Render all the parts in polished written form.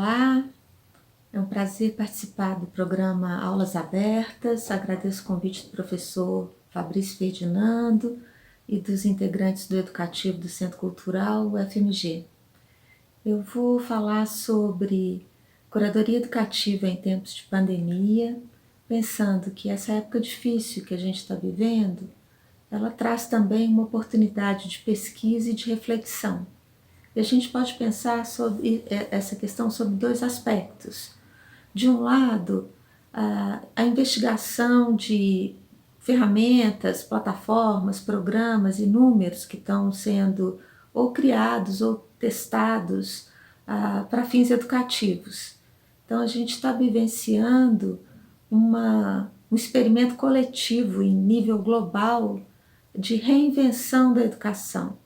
Olá, é um prazer participar do programa Aulas Abertas. Agradeço o convite do professor Fabrício Ferdinando e dos integrantes do Educativo do Centro Cultural UFMG. Eu vou falar sobre curadoria educativa em tempos de pandemia, pensando que essa época difícil que a gente está vivendo, ela traz também uma oportunidade de pesquisa e de reflexão. E a gente pode pensar sobre essa questão sobre dois aspectos. De um lado, a investigação de ferramentas, plataformas, programas e números que estão sendo ou criados ou testados para fins educativos. Então, a gente está vivenciando um experimento coletivo em nível global de reinvenção da educação.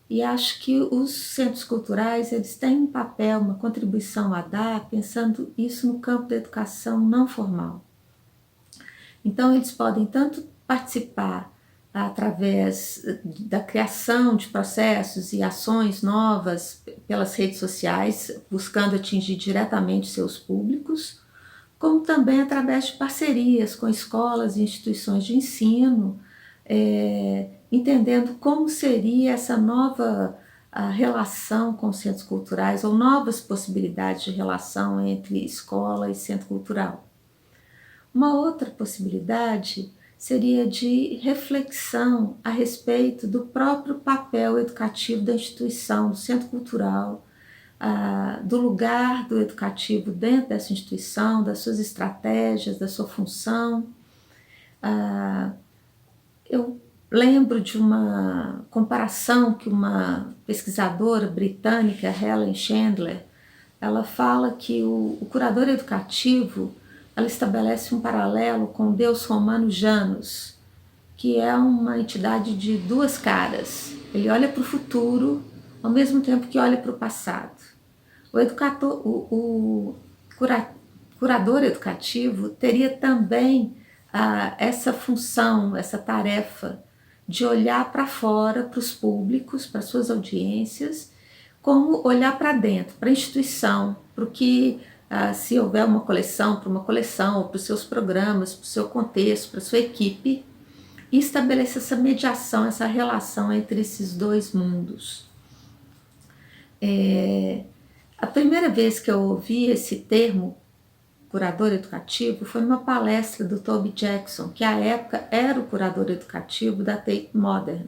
E acho que os centros culturais eles têm um papel, uma contribuição a dar, pensando isso no campo da educação não formal. Então, eles podem tanto participar através da criação de processos e ações novas pelas redes sociais, buscando atingir diretamente seus públicos, como também através de parcerias com escolas e instituições de ensino, entendendo como seria essa nova relação com os centros culturais ou novas possibilidades de relação entre escola e centro cultural. Uma outra possibilidade seria de reflexão a respeito do próprio papel educativo da instituição, do centro cultural, do lugar do educativo dentro dessa instituição, das suas estratégias, da sua função. Eu lembro de uma comparação que uma pesquisadora britânica, Helen Chandler, ela fala que o curador educativo, ela estabelece um paralelo com o deus romano Janus, que é uma entidade de duas caras. Ele olha para o futuro, ao mesmo tempo que olha para o passado. O curador educativo teria também essa função, essa tarefa de olhar para fora, para os públicos, para suas audiências, como olhar para dentro, para a instituição, para o que, se houver uma coleção, para uma coleção, ou para os seus programas, para o seu contexto, para a sua equipe, e estabelecer essa mediação, essa relação entre esses dois mundos. A primeira vez que eu ouvi esse termo, curador educativo, foi numa palestra do Toby Jackson, que à época era o curador educativo da Tate Modern.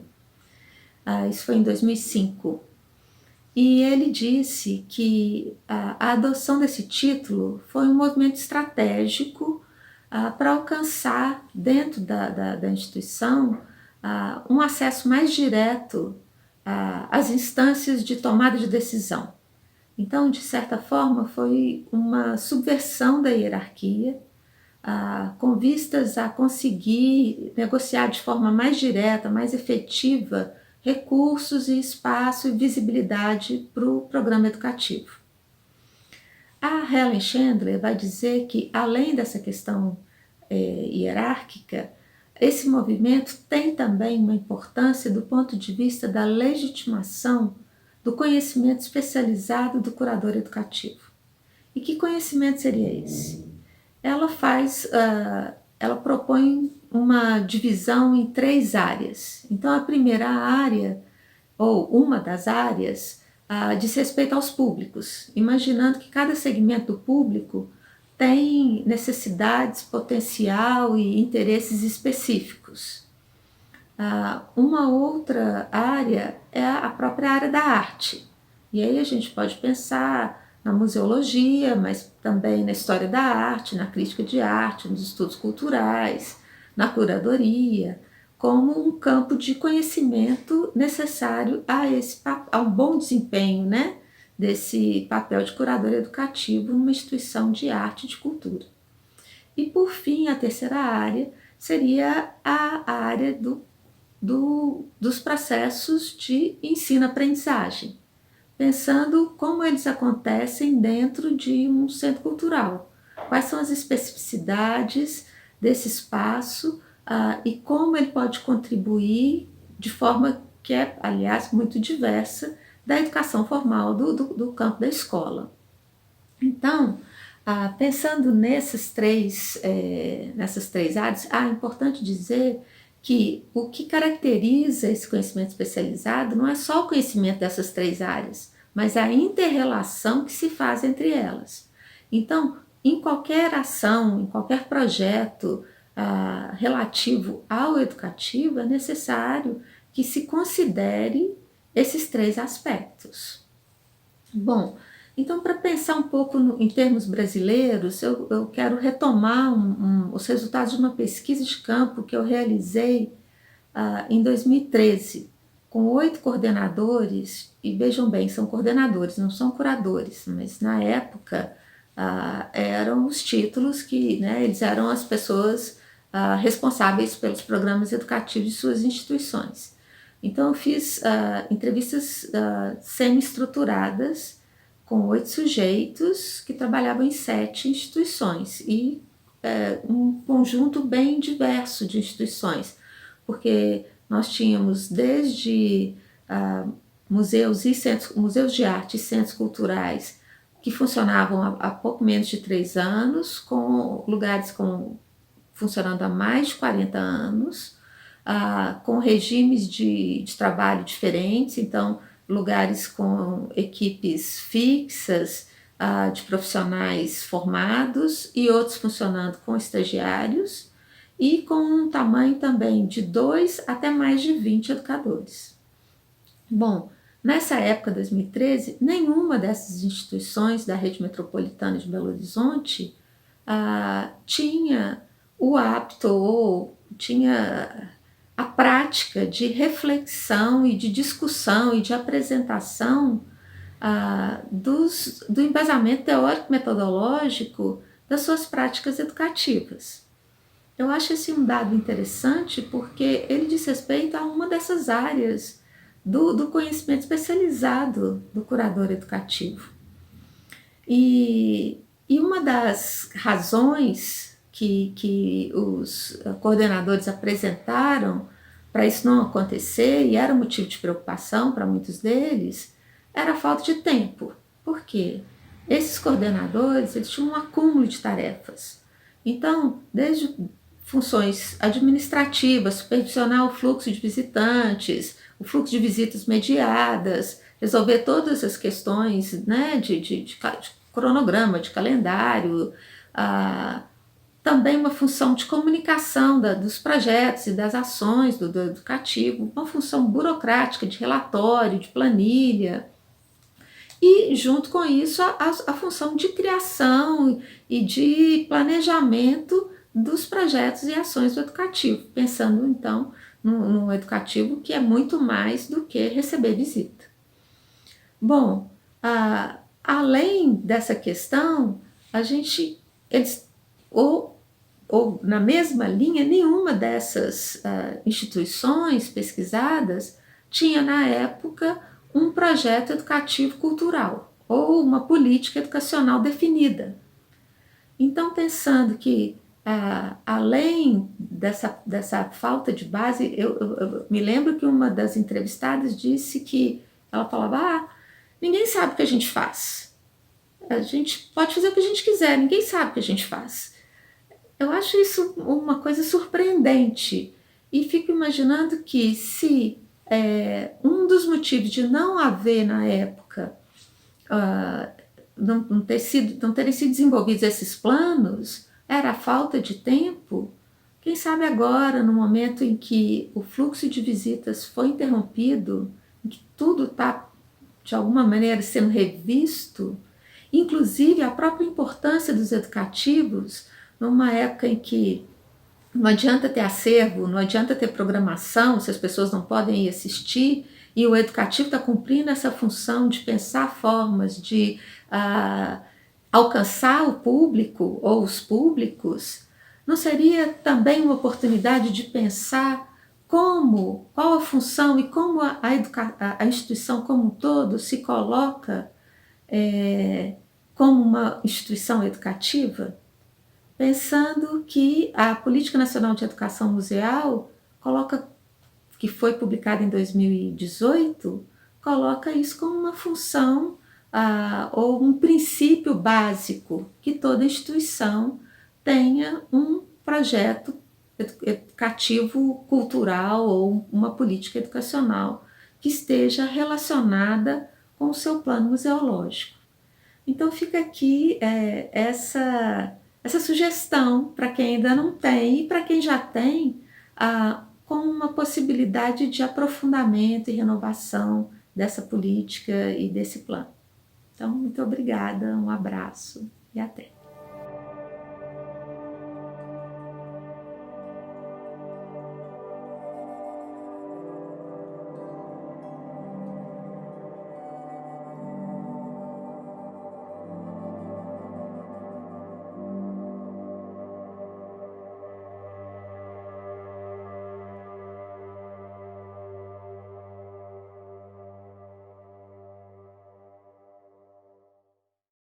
Isso foi em 2005. E ele disse que a adoção desse título foi um movimento estratégico para alcançar dentro da instituição um acesso mais direto às instâncias de tomada de decisão. Então, de certa forma, foi uma subversão da hierarquia, com vistas a conseguir negociar de forma mais direta, mais efetiva, recursos e espaço e visibilidade para o programa educativo. A Helen Chandler vai dizer que, além dessa questão hierárquica, esse movimento tem também uma importância do ponto de vista da legitimação do conhecimento especializado do curador educativo. E que conhecimento seria esse? Ela propõe uma divisão em 3 áreas. Então, a primeira área, ou uma das áreas, diz respeito aos públicos, imaginando que cada segmento do público tem necessidades, potencial e interesses específicos. Uma outra área é a própria área da arte. E aí a gente pode pensar na museologia, mas também na história da arte, na crítica de arte, nos estudos culturais, na curadoria, como um campo de conhecimento necessário a um bom desempenho, né, desse papel de curador educativo numa instituição de arte e de cultura. E, por fim, a terceira área seria a área dos processos de ensino-aprendizagem, pensando como eles acontecem dentro de um centro cultural, quais são as especificidades desse espaço e como ele pode contribuir de forma que é, aliás, muito diversa da educação formal do campo da escola. Então, pensando nessas três áreas, é importante dizer que o que caracteriza esse conhecimento especializado não é só o conhecimento dessas três áreas, mas a inter-relação que se faz entre elas. Então, em qualquer ação, em qualquer projeto relativo ao educativo, é necessário que se considere esses três aspectos. Bom, então, para pensar um pouco em termos brasileiros, eu quero retomar os resultados de uma pesquisa de campo que eu realizei em 2013, com 8 coordenadores, e vejam bem, são coordenadores, não são curadores, mas na época eram os títulos que, né, eles eram as pessoas responsáveis pelos programas educativos de suas instituições. Então, eu fiz entrevistas semi-estruturadas com 8 sujeitos que trabalhavam em 7 instituições e um conjunto bem diverso de instituições, porque nós tínhamos desde museus de arte e centros culturais que funcionavam há pouco menos de 3 anos, com lugares funcionando há mais de 40 anos, com regimes de trabalho diferentes, então lugares com equipes fixas de profissionais formados e outros funcionando com estagiários e com um tamanho também de 2 até mais de 20 educadores. Bom, nessa época, 2013, nenhuma dessas instituições da rede metropolitana de Belo Horizonte tinha o hábito ou tinha a prática de reflexão e de discussão e de apresentação do embasamento teórico-metodológico das suas práticas educativas. Eu acho esse um dado interessante porque ele diz respeito a uma dessas áreas do conhecimento especializado do curador educativo. E uma das razões que os coordenadores apresentaram para isso não acontecer, e era motivo de preocupação para muitos deles, era a falta de tempo. Por quê? Esses coordenadores, eles tinham um acúmulo de tarefas. Então, desde funções administrativas, supervisionar o fluxo de visitantes, o fluxo de visitas mediadas, resolver todas as questões, né, de cronograma, de calendário, também uma função de comunicação dos projetos e das ações do educativo, uma função burocrática de relatório, de planilha, e junto com isso a função de criação e de planejamento dos projetos e ações do educativo, pensando então no educativo que é muito mais do que receber visita. Bom, além dessa questão, ou na mesma linha, nenhuma dessas instituições pesquisadas tinha na época um projeto educativo cultural ou uma política educacional definida. Então, pensando que além dessa falta de base, eu me lembro que uma das entrevistadas disse que ela falava, ninguém sabe o que a gente faz. A gente pode fazer o que a gente quiser, ninguém sabe o que a gente faz. Eu acho isso uma coisa surpreendente e fico imaginando que se um dos motivos de não haver na época, não terem sido desenvolvidos esses planos, era a falta de tempo, quem sabe agora, no momento em que o fluxo de visitas foi interrompido, em que tudo está, de alguma maneira, sendo revisto, inclusive a própria importância dos educativos, numa época em que não adianta ter acervo, não adianta ter programação, se as pessoas não podem ir assistir, e o educativo está cumprindo essa função de pensar formas de alcançar o público ou os públicos, não seria também uma oportunidade de pensar qual a função e como a instituição como um todo se coloca como uma instituição educativa? Pensando que a Política Nacional de Educação Museal que foi publicada em 2018, coloca isso como uma função ou um princípio básico, que toda instituição tenha um projeto educativo, cultural ou uma política educacional que esteja relacionada com o seu plano museológico. Então fica aqui essa sugestão para quem ainda não tem e para quem já tem, com uma possibilidade de aprofundamento e renovação dessa política e desse plano. Então, muito obrigada, um abraço e até.